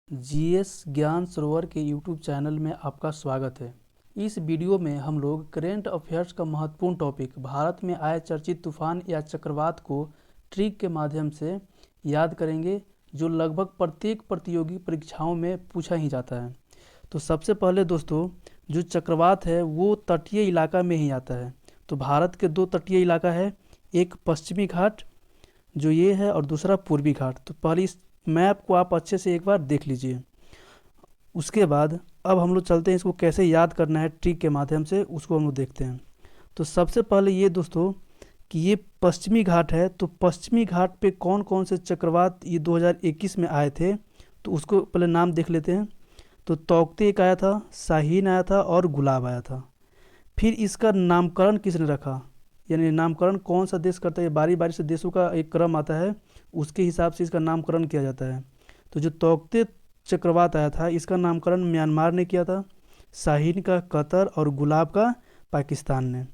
GS ज्ञान सरोवर के YouTube channel में आपका स्वागत है। इस वीडियो में हम लोग करेंट अफेयर्स का महत्वपूर्ण टॉपिक भारत में आए चर्चित तूफान या चक्रवात को ट्रिक के माध्यम से याद करेंगे, जो लगभग प्रत्येक प्रतियोगी परीक्षाओं में पूछा ही जाता है। तो सबसे पहले दोस्तों, जो चक्रवात है वो तटीय इलाका में ही आता है। तो भारत के दो तटीय इलाका है, एक पश्चिमी घाट जो ये है और दूसरा पूर्वी घाट। तो पहले इस मैप को आप अच्छे से एक बार देख लीजिए। उसके बाद अब हम लोग चलते हैं, इसको कैसे याद करना है ट्रिक के माध्यम से, उसको हम लोग देखते हैं। तो सबसे पहले ये दोस्तों कि ये पश्चिमी घाट है, तो पश्चिमी घाट पे कौन कौन से चक्रवात ये 2021 में आए थे, तो उसको पहले नाम देख लेते हैं। तो तौकते एक आया था, शाहीन आया था और गुलाब आया था। फिर इसका नामकरण किसने रखा, यानी नामकरण कौन सा देश करता है, बारी बारी से देशों का एक क्रम आता है, उसके हिसाब से इसका नामकरण किया जाता है। तो जो तौकते चक्रवात आया था इसका नामकरण म्यांमार ने किया था, शाहीन का कतर और गुलाब का पाकिस्तान ने।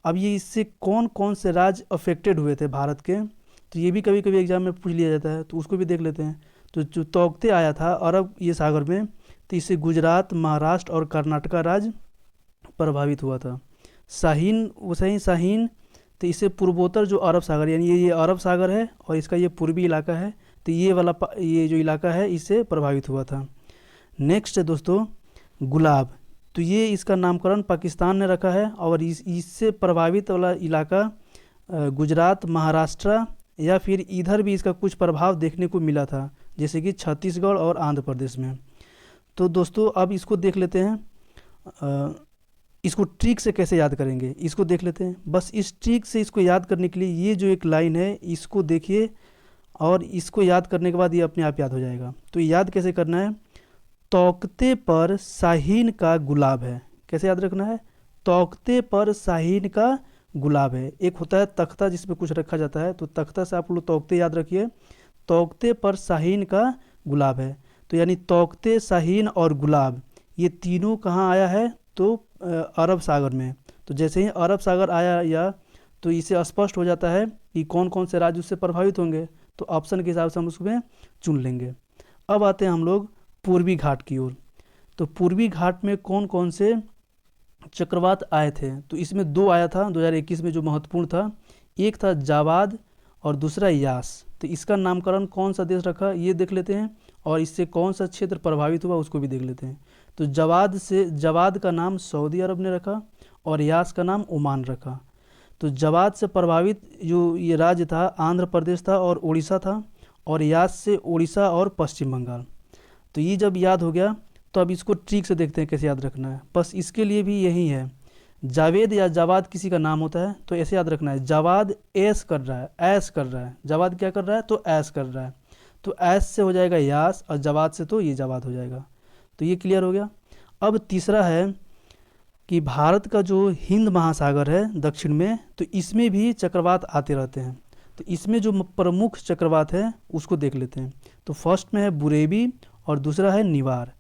अब ये इससे कौन कौन से राज्य अफेक्टेड हुए थे भारत के, तो ये भी कभी कभी एग्जाम में पूछ लिया जाता है, तो उसको भी देख लेते हैं। तो जो तौकते आया था अरब ये सागर में, तो इससे गुजरात, महाराष्ट्र और कर्नाटका राज्य प्रभावित हुआ था। शाहीन तो इससे पूर्वोत्तर जो अरब सागर, यानी ये अरब सागर है और इसका ये पूर्वी इलाका है, तो ये वाला ये जो इलाका है इससे प्रभावित हुआ था। नेक्स्ट है दोस्तों गुलाब, तो ये इसका नामकरण पाकिस्तान ने रखा है और इससे प्रभावित वाला इलाका गुजरात, महाराष्ट्र या फिर इधर भी इसका कुछ प्रभाव देखने को मिला था, जैसे कि छत्तीसगढ़ और आंध्र प्रदेश में। तो दोस्तों अब इसको देख लेते हैं, इसको ट्रिक से कैसे याद करेंगे इसको देख लेते हैं। बस इस ट्रिक से इसको याद करने के लिए ये जो एक लाइन है इसको देखिए और इसको याद करने के बाद ये अपने आप याद हो जाएगा। तो याद कैसे करना है, तौकते पर शाहीन का गुलाब है, कैसे याद रखना है, तौकते पर शाहीन का गुलाब है। एक होता है तख्ता जिसमें कुछ रखा जाता है, तो तख्ता से आप लोग तौकते याद रखिए, तौकते पर शाहीन का गुलाब है। तो यानी तौकते, शाहीन और गुलाब ये तीनों कहाँ आया है, तो अरब सागर में। तो जैसे ही अरब सागर आया या तो इसे स्पष्ट हो जाता है कि कौन कौन से राज्य उससे प्रभावित होंगे, तो ऑप्शन के हिसाब से हम उसमें चुन लेंगे। अब आते हैं हम लोग पूर्वी घाट की ओर। तो पूर्वी घाट में कौन कौन से चक्रवात आए थे, तो इसमें दो आया था 2021 में जो महत्वपूर्ण था, एक था जावाद और दूसरा यास। तो इसका नामकरण कौन सा देश रखा ये देख लेते हैं और इससे कौन सा क्षेत्र प्रभावित हुआ उसको भी देख लेते हैं। तो जवाद का नाम सऊदी अरब ने रखा और यास का नाम ओमान रखा। तो जवाद से प्रभावित जो ये राज्य था आंध्र प्रदेश था और उड़ीसा था, और यास से उड़ीसा और पश्चिम बंगाल। तो ये जब याद हो गया तो अब इसको ट्रिक से देखते हैं कैसे याद रखना है। बस इसके लिए भी यही है, जावेद या जवाद किसी का नाम होता है तो ऐसे याद रखना है, जवाद ऐश कर रहा है, ऐश कर रहा है, जवाद क्या कर रहा है, तो ऐश कर रहा है। तो ऐश से हो जाएगा यास और जवाद से तो ये जवाद हो जाएगा। तो ये क्लियर हो गया। अब तीसरा है कि भारत का जो हिंद महासागर है दक्षिण में, तो इसमें भी चक्रवात आते रहते हैं। तो इसमें जो प्रमुख चक्रवात है उसको देख लेते हैं। तो फर्स्ट में है बुरेवी और दूसरा है निवार।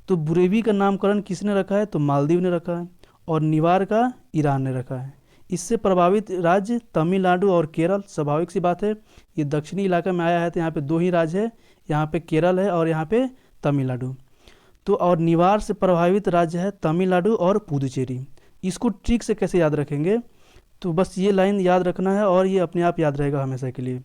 तो बुरेवी का नामकरण किसने रखा है, तो मालदीव ने रखा है, और निवार का ईरान ने रखा है। इससे प्रभावित राज्य तमिलनाडु और केरल, स्वाभाविक सी बात है ये दक्षिणी इलाका में आया है, तो यहाँ पे दो ही राज्य है, यहाँ पे केरल है और यहाँ पे तमिलनाडु। तो और निवार से प्रभावित राज्य है तमिलनाडु और पुदुचेरी। इसको ट्रिक से कैसे याद रखेंगे, तो बस ये लाइन याद रखना है और ये अपने आप याद रहेगा हमेशा के लिए।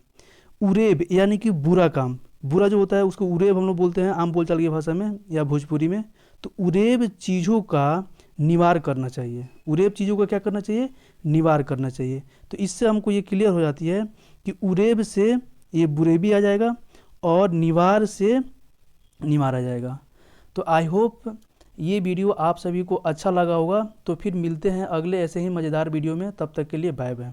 उरेब यानी कि बुरा काम, बुरा जो होता है उसको उरेब हम लोग बोलते हैं आम बोलचाल की भाषा में या भोजपुरी में। तो उरेब चीज़ों का निवार करना चाहिए, उरेब चीज़ों का क्या करना चाहिए, निवार करना चाहिए। तो इससे हमको ये क्लियर हो जाती है कि उरेब से ये बुरेबी आ जाएगा और निवार से निवार आ जाएगा। तो आई होप ये वीडियो आप सभी को अच्छा लगा होगा। तो फिर मिलते हैं अगले ऐसे ही मज़ेदार वीडियो में, तब तक के लिए बाय बाय।